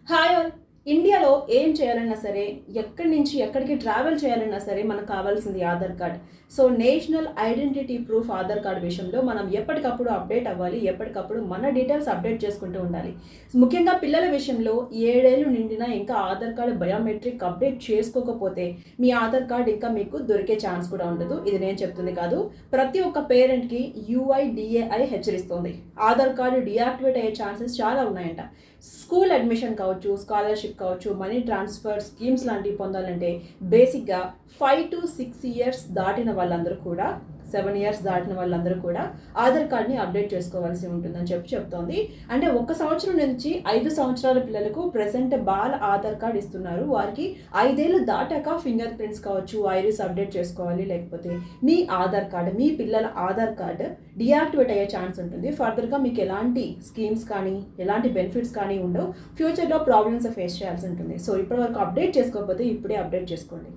Hi all. ఇండియాలో ఏం చేయాలన్నా సరే, ఎక్కడి నుంచి ఎక్కడికి ట్రావెల్ చేయాలన్నా సరే మనకు కావాల్సింది Aadhaar card. So, national identity proof Aadhaar card విషయంలో మనం ఎప్పటికప్పుడు అప్డేట్ అవ్వాలి. ఎప్పటికప్పుడు మన డీటెయిల్స్ అప్డేట్ చేసుకుంటూ ఉండాలి. ముఖ్యంగా పిల్లల విషయంలో 7 ఏళ్ళు నిండినా ఇంకా ఆధార్ కార్డ్ బయోమెట్రిక్ అప్డేట్ చేసుకోకపోతే మీ ఆధార్ కార్డ్ ఇంకా మీకు దొరికే ఛాన్స్ కూడా ఉండదు. ఇది నేను చెప్తుంది కాదు. ప్రతి ఒక్క పేరెంట్‌కి యూఐడీఏఐ హెచ్చరిస్తోంది. ఆధార్ కార్డు డీయాక్టివేట్ అయ్యే ఛాన్సెస్ చాలా ఉన్నాయంట. స్కూల్ అడ్మిషన్ కావచ్చు, స్కాలర్‌షిప్ కావచ్చు, మనీ ట్రాన్స్‌ఫర్ స్కీమ్స్ లాంటివి పొందాలంటే బేసిక్‌గా 5-6 ఇయర్స్ దాటిన వాళ్ళందరూ కూడా 7 ఇయర్స్ దాటిన వాళ్ళందరూ కూడా ఆధార్ కార్డ్‌ని అప్డేట్ చేసుకోవాల్సి ఉంటుందని చెప్తోంది. అంటే 1 సంవత్సరం నుంచి 5 సంవత్సరాల పిల్లలకు ప్రెజెంట్ బాల ఆధార్ కార్డ్ ఇస్తున్నారు. వారికి 5 ఏళ్ళు దాటాక ఫింగర్ ప్రింట్స్ కావచ్చు, ఐరిస్ అప్డేట్ చేసుకోవాలి. లేకపోతే మీ ఆధార్ కార్డ్, మీ పిల్లల ఆధార్ కార్డ్ డీయాక్టివేట్ అయ్యే ఛాన్స్ ఉంటుంది. ఫర్దర్‌గా మీకు ఎలాంటి స్కీమ్స్ కానీ, ఎలాంటి బెనిఫిట్స్ కానీ ఉండవు. ఫ్యూచర్‌లో ప్రాబ్లమ్స్ ఫేస్ చేయాల్సి ఉంటుంది. సో, ఇప్పటివరకు అప్డేట్ చేసుకోకపోతే ఇప్పుడే అప్డేట్ చేసుకోండి.